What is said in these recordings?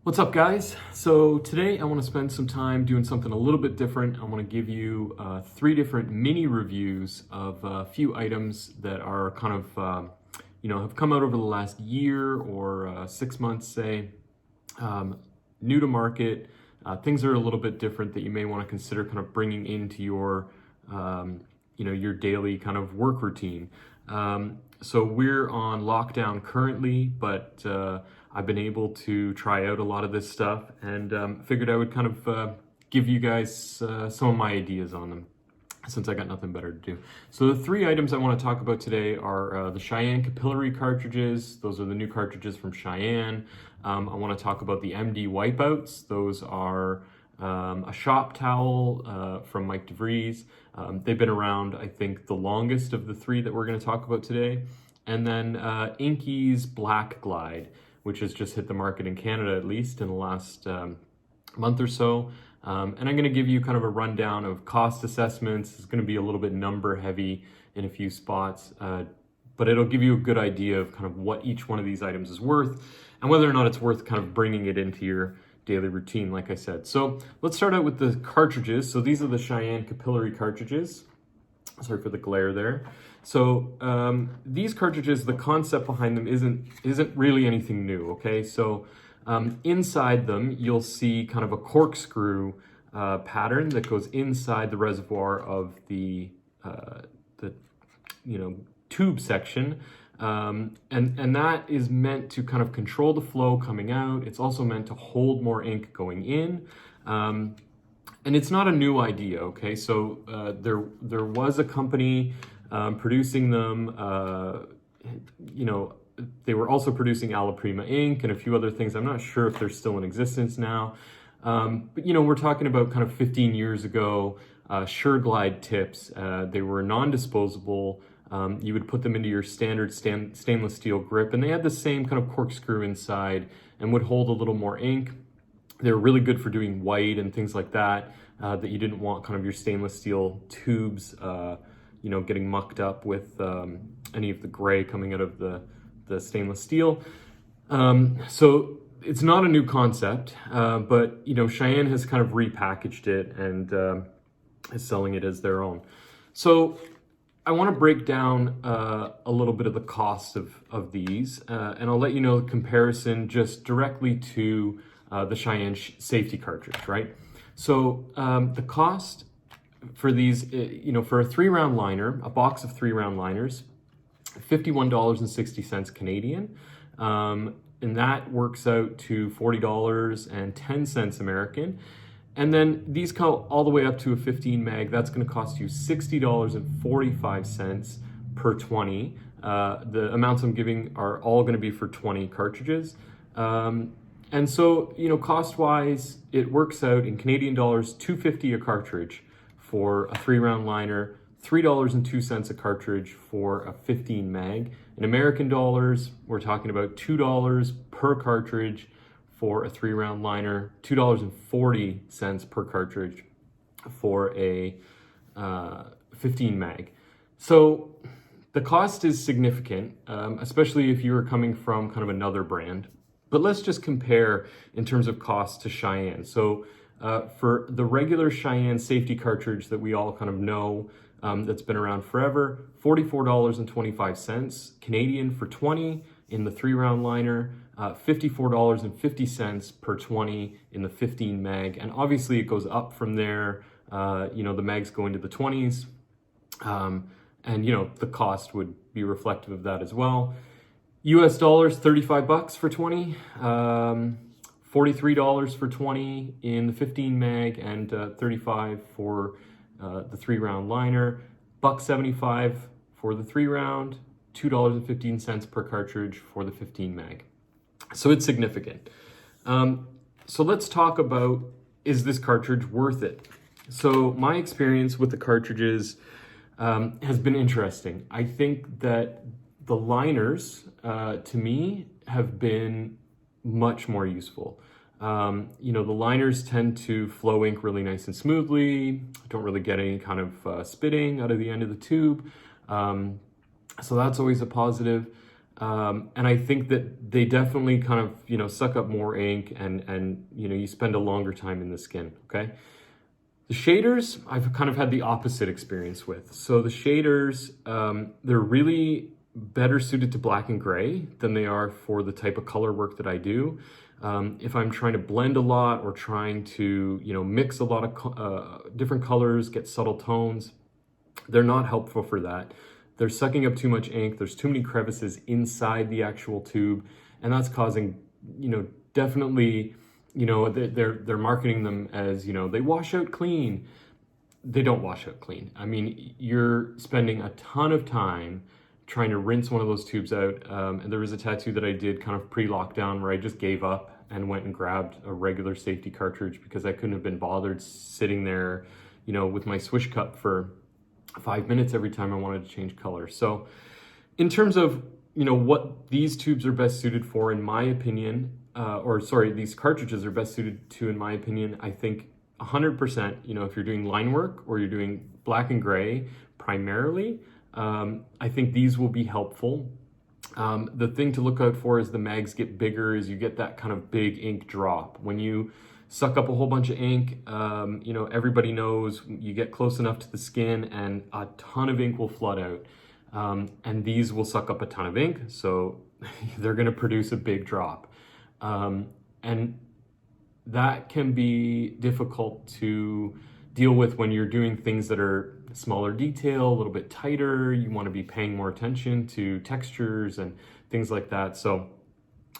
What's up, guys? So today I want to spend some time doing something a little bit different. I want to give you 3 different mini reviews of a few items that are kind of, have come out over the last year or 6 months, say, new to market, things that are a little bit different that you may want to consider kind of bringing into your, your daily kind of work routine. So we're on lockdown currently, but I've been able to try out a lot of this stuff and figured I would kind of give you guys some of my ideas on them since I got nothing better to do. So the 3 items I want to talk about today are the Cheyenne Capillary cartridges. Those are the new cartridges from Cheyenne. I want to talk about the MD Wipeouts. Those are a shop towel from Mike DeVries. They've been around, I think, the longest of the 3 that we're going to talk about today. And then Eeze Black Glide, which has just hit the market in Canada, at least in the last month or so. And I'm going to give you kind of a rundown of cost assessments. It's going to be a little bit number heavy in a few spots, but it'll give you a good idea of kind of what each one of these items is worth and whether or not it's worth kind of bringing it into your daily routine, like I said. So let's start out with the cartridges. So these are the Cheyenne Capillary cartridges. Sorry for the glare there. So these cartridges, the concept behind them isn't really anything new, okay? So inside them, you'll see kind of a corkscrew pattern that goes inside the reservoir of the tube section. And that is meant to kind of control the flow coming out. It's also meant to hold more ink going in. And it's not a new idea, okay? So there was a company producing them. They were also producing Alla Prima ink and a few other things. I'm not sure if they're still in existence now. But we're talking about kind of 15 years ago, SureGlide tips. They were non-disposable. You would put them into your standard stainless steel grip, and they had the same kind of corkscrew inside and would hold a little more ink. They're really good for doing white and things like that, that you didn't want kind of your stainless steel tubes, getting mucked up with any of the gray coming out of the stainless steel. So it's not a new concept, but, Cheyenne has kind of repackaged it and is selling it as their own. So I want to break down a little bit of the cost of these, and I'll let you know the comparison just directly to the Cheyenne safety cartridge, right? So the cost for these, for a 3-round liner, a box of 3-round liners, $51.60 Canadian, and that works out to $40.10 American. And then these go all the way up to a 15 mag. That's going to cost you $60.45 per 20. The amounts I'm giving are all going to be for 20 cartridges. And so, cost-wise, it works out in Canadian dollars, $2.50 a cartridge for a 3-round liner, $3.02 a cartridge for a 15 mag. In American dollars, we're talking about $2 per cartridge for a 3-round liner, $2.40 per cartridge for a 15 mag. So the cost is significant, especially if you're coming from kind of another brand. But let's just compare in terms of cost to Cheyenne. So for the regular Cheyenne safety cartridge that we all kind of know, that's been around forever, $44.25 Canadian for 20 in the 3-round liner, $54.50 per 20 in the 15 mag. And obviously it goes up from there. The mags go into the 20s. And the cost would be reflective of that as well. US dollars, 35 bucks for 20, $43 for 20 in the 15 mag, and 35 for the 3-round liner, $1.75 for the 3-round, $2.15 per cartridge for the 15 mag. So it's significant. So let's talk about, is this cartridge worth it? So my experience with the cartridges has been interesting. I think that the liners, to me, have been much more useful. The liners tend to flow ink really nice and smoothly. Don't really get any kind of spitting out of the end of the tube. So that's always a positive. And I think that they definitely kind of, suck up more ink and you spend a longer time in the skin, okay? The shaders, I've kind of had the opposite experience with. So the shaders, they're really better suited to black and gray than they are for the type of color work that I do. If I'm trying to blend a lot or trying to, mix a lot of different colors, get subtle tones, they're not helpful for that. They're sucking up too much ink. There's too many crevices inside the actual tube, and that's causing, definitely, they're marketing them as, they wash out clean. They don't wash out clean. I mean, you're spending a ton of time trying to rinse one of those tubes out. And there was a tattoo that I did kind of pre-lockdown where I just gave up and went and grabbed a regular safety cartridge because I couldn't have been bothered sitting there, with my swish cup for 5 minutes every time I wanted to change color. So in terms of, what these tubes are best suited for, in my opinion, these cartridges are best suited to, in my opinion, I think 100%, if you're doing line work or you're doing black and gray primarily, I think these will be helpful. The thing to look out for as the mags get bigger is you get that kind of big ink drop. When you suck up a whole bunch of ink, everybody knows you get close enough to the skin and a ton of ink will flood out. And these will suck up a ton of ink, so they're gonna produce a big drop. And that can be difficult to deal with when you're doing things that are smaller detail, a little bit tighter. You want to be paying more attention to textures and things like that. So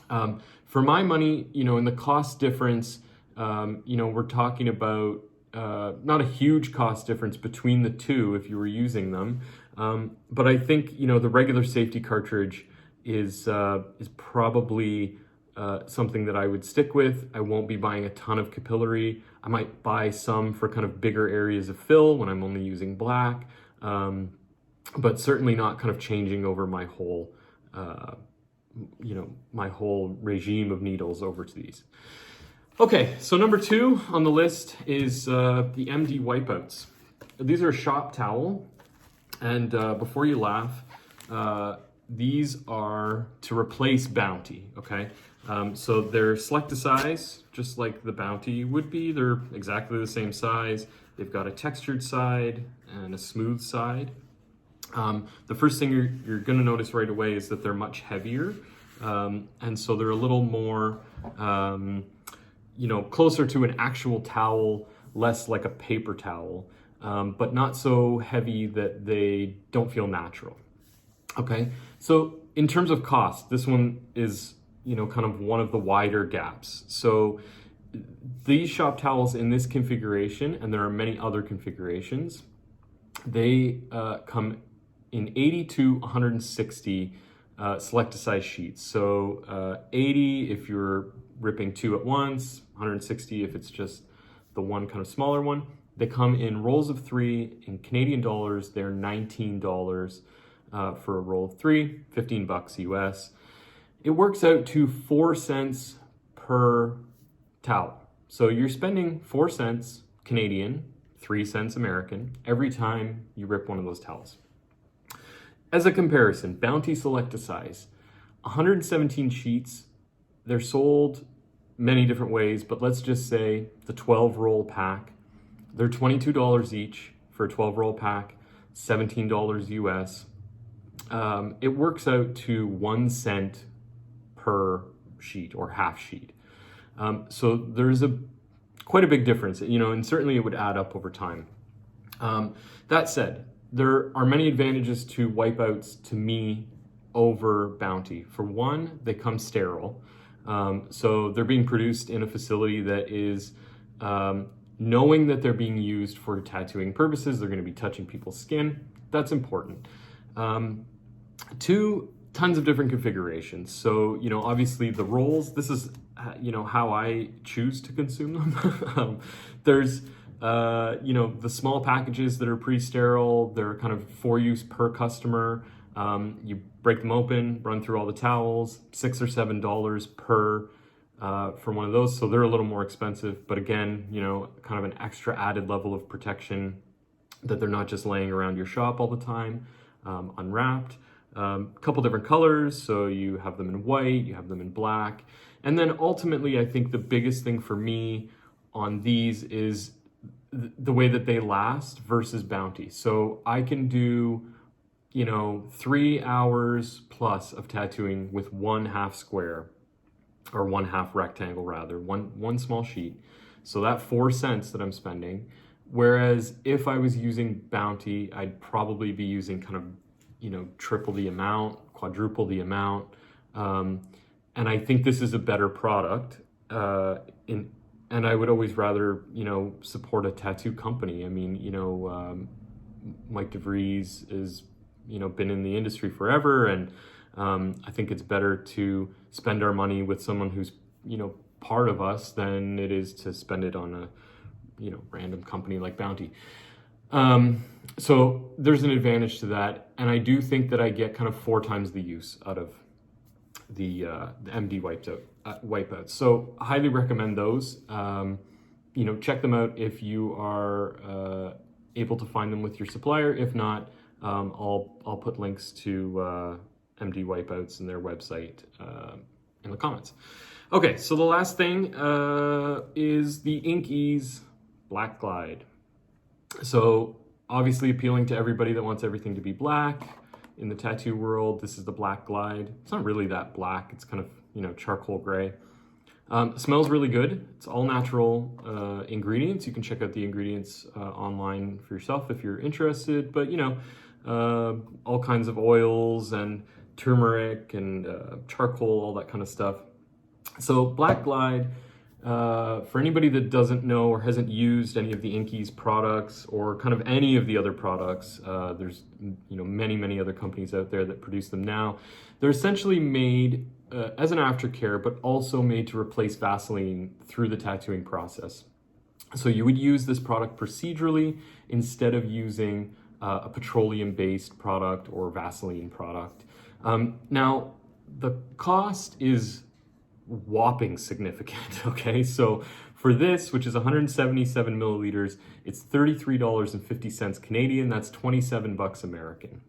for my money, in the cost difference, we're talking about not a huge cost difference between the two if you were using them. But I think, the regular safety cartridge is probably something that I would stick with. I won't be buying a ton of capillary. I might buy some for kind of bigger areas of fill when I'm only using black, but certainly not kind of changing over my whole, my whole regime of needles over to these. Okay, so number 2 on the list is the MD Wipeouts. These are a shop towel, and before you laugh, these are to replace Bounty, okay? So they're select to size, just like the Bounty would be. They're exactly the same size. They've got a textured side and a smooth side. The first thing you're gonna notice right away is that they're much heavier. And so they're a little more, closer to an actual towel, less like a paper towel, but not so heavy that they don't feel natural. Okay, so in terms of cost, this one is, kind of one of the wider gaps. So these shop towels in this configuration, and there are many other configurations, they come in 80 to 160 select to size sheets. So 80 if you're ripping 2 at once, 160 if it's just the one kind of smaller one. They come in rolls of 3. In Canadian dollars, they're $19 for a roll of 3, $15 US. It works out to 4 cents per towel. So you're spending 4 cents Canadian, 3 cents American, every time you rip one of those towels. As a comparison, Bounty Select to Size, 117 sheets. They're sold many different ways, but let's just say the 12 roll pack. They're $22 each for a 12 roll pack, $17 US. It works out to 1 cent per sheet or half sheet. So there's quite a big difference, and certainly it would add up over time. That said, there are many advantages to Wipeouts to me over Bounty. For one, they come sterile. So they're being produced in a facility that is knowing that they're being used for tattooing purposes. They're going to be touching people's skin. That's important. 2, tons of different configurations. So, obviously the rolls, this is, how I choose to consume them. There's, the small packages that are pre-sterile. They're kind of for use per customer. You break them open, run through all the towels, $6 or $7 per for one of those. So they're a little more expensive, but again, kind of an extra added level of protection that they're not just laying around your shop all the time, unwrapped. couple different colors. So you have them in white, you have them in black. And then ultimately, I think the biggest thing for me on these is the way that they last versus Bounty. So I can do, 3 hours plus of tattooing with 1/2 square, or 1/2 rectangle rather, one small sheet. So that 4 cents that I'm spending. Whereas if I was using Bounty, I'd probably be using kind of, triple the amount, quadruple the amount. And I think this is a better product. And I would always rather, support a tattoo company. I mean, Mike DeVries is, been in the industry forever. And I think it's better to spend our money with someone who's, part of us than it is to spend it on a, random company like Bounty. So there's an advantage to that. And I do think that I get kind of 4 times the use out of the MD Wipeouts. So I highly recommend those. Check them out if you are able to find them with your supplier. If not, I'll put links to MD Wipeouts and their website in the comments. Okay, so the last thing is the ease Black Glide. So obviously appealing to everybody that wants everything to be black. In the tattoo world, this is the Black Glide. It's not really that black. It's kind of, charcoal gray. Smells really good. It's all natural ingredients. You can check out the ingredients online for yourself if you're interested. But, all kinds of oils and turmeric and charcoal, all that kind of stuff. So Black Glide, for anybody that doesn't know or hasn't used any of the Inkies products or kind of any of the other products, there's many other companies out there that produce them now. They're essentially made as an aftercare, but also made to replace Vaseline through the tattooing process. So you would use this product procedurally instead of using a petroleum-based product or Vaseline product. Now, the cost is whopping significant, okay? So for this, which is 177 milliliters, it's $33.50 Canadian. That's 27 bucks American,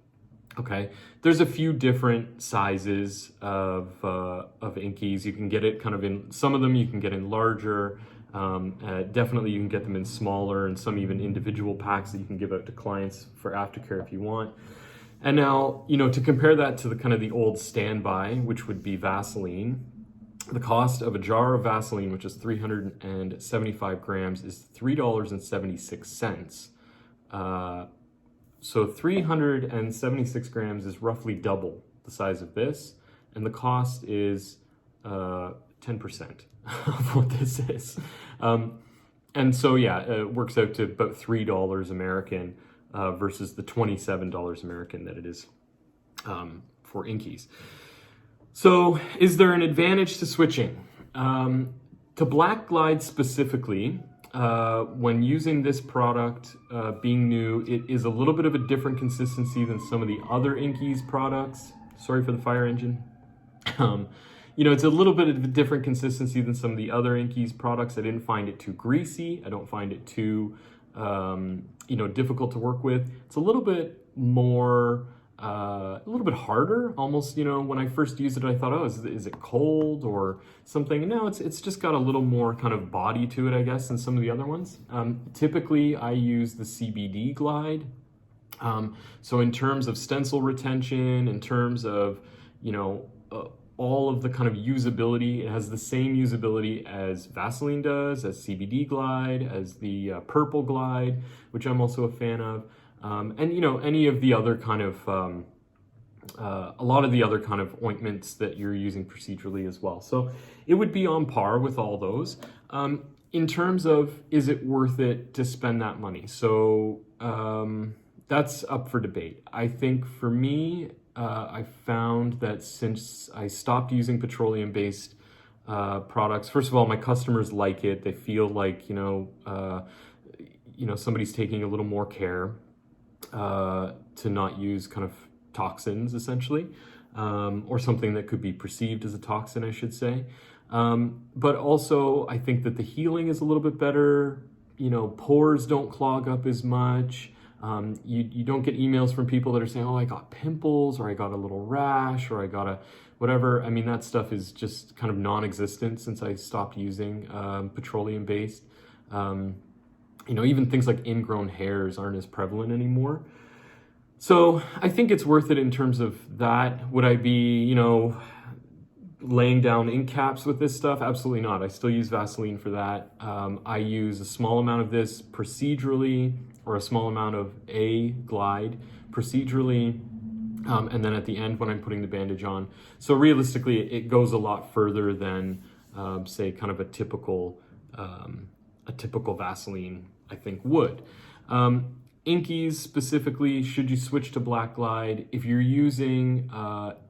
okay? There's a few different sizes of Inkies. You can get it kind of in, some of them you can get in larger, definitely you can get them in smaller, and some even individual packs that you can give out to clients for aftercare if you want. And now, to compare that to the kind of the old standby, which would be Vaseline, the cost of a jar of Vaseline, which is 375 grams, is $3.76. So 376 grams is roughly double the size of this, and the cost is 10% of what this is. And so, yeah, it works out to about $3 American versus the $27 American that it is for Inkies. So is there an advantage to switching? To Black Glide specifically, when using this product, being new, it is a little bit of a different consistency than some of the other Inkies products. Sorry for the fire engine. It's a little bit of a different consistency than some of the other Inkies products. I didn't find it too greasy. I don't find it too, difficult to work with. It's a little bit more, a little bit harder, almost, when I first used it, I thought, oh, is it cold or something? No, it's just got a little more kind of body to it, I guess, than some of the other ones. Typically, I use the CBD Glide. So in terms of stencil retention, in terms of, all of the kind of usability, it has the same usability as Vaseline does, as CBD Glide, as the Purple Glide, which I'm also a fan of. And any of the other kind of, a lot of the other kind of ointments that you're using procedurally as well. So it would be on par with all those. In terms of, is it worth it to spend that money? So that's up for debate. I think for me, I found that since I stopped using petroleum-based products, first of all, my customers like it. They feel like, somebody's taking a little more care to not use kind of toxins, essentially, or something that could be perceived as a toxin, I should say. But also, I think that the healing is a little bit better. Pores don't clog up as much. You don't get emails from people that are saying, oh, I got pimples, or I got a little rash, or I got a whatever. I mean, that stuff is just kind of non-existent since I stopped using petroleum-based. Even things like ingrown hairs aren't as prevalent anymore. So I think it's worth it in terms of that. Would I be, laying down ink caps with this stuff? Absolutely not. I still use Vaseline for that. I use a small amount of this procedurally, or a small amount of a glide procedurally, and then at the end when I'm putting the bandage on. So realistically, it goes a lot further than, say, kind of a typical Vaseline, I think, would. Inkies specifically, should you switch to Black Glide? If you're using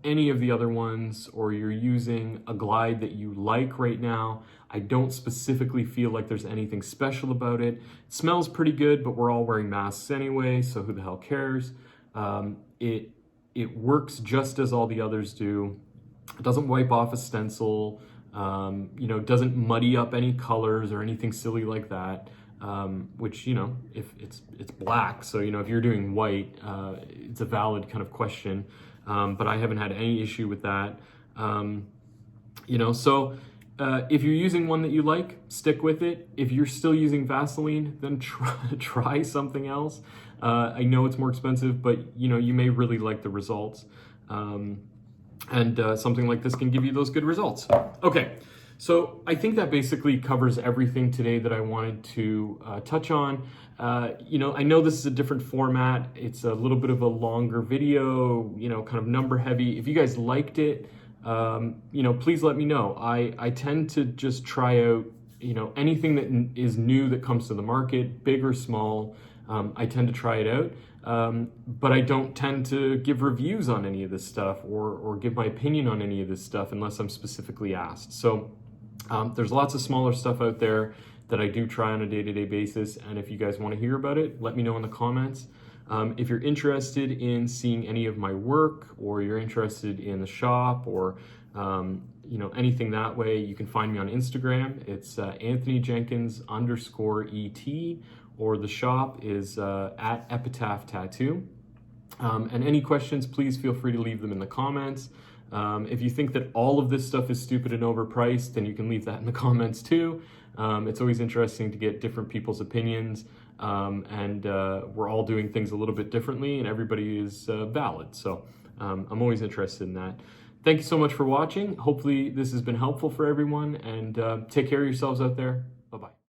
any of the other ones, or you're using a glide that you like right now, I don't specifically feel like there's anything special about it. It smells pretty good, but we're all wearing masks anyway, so who the hell cares? It works just as all the others do. It doesn't wipe off a stencil, doesn't muddy up any colors or anything silly like that. Which, if it's black, so, if you're doing white, it's a valid kind of question, but I haven't had any issue with that. So if you're using one that you like, stick with it. If you're still using Vaseline, then try something else. I know it's more expensive, but, you may really like the results. And something like this can give you those good results. Okay. So I think that basically covers everything today that I wanted to touch on. I know this is a different format. It's a little bit of a longer video, kind of number heavy. If you guys liked it, please let me know. I tend to just try out, anything that is new that comes to the market, big or small. I tend to try it out, but I don't tend to give reviews on any of this stuff or give my opinion on any of this stuff unless I'm specifically asked. So there's lots of smaller stuff out there that I do try on a day-to-day basis, and if you guys want to hear about it, let me know in the comments. If you're interested in seeing any of my work, or you're interested in the shop, or anything that way, you can find me on Instagram. It's AnthonyJenkins_ET, or the shop is at Epitaph Tattoo. And any questions, please feel free to leave them in the comments. If you think that all of this stuff is stupid and overpriced, then you can leave that in the comments too. It's always interesting to get different people's opinions, and we're all doing things a little bit differently, and everybody is valid. So I'm always interested in that. Thank you so much for watching. Hopefully this has been helpful for everyone, and take care of yourselves out there.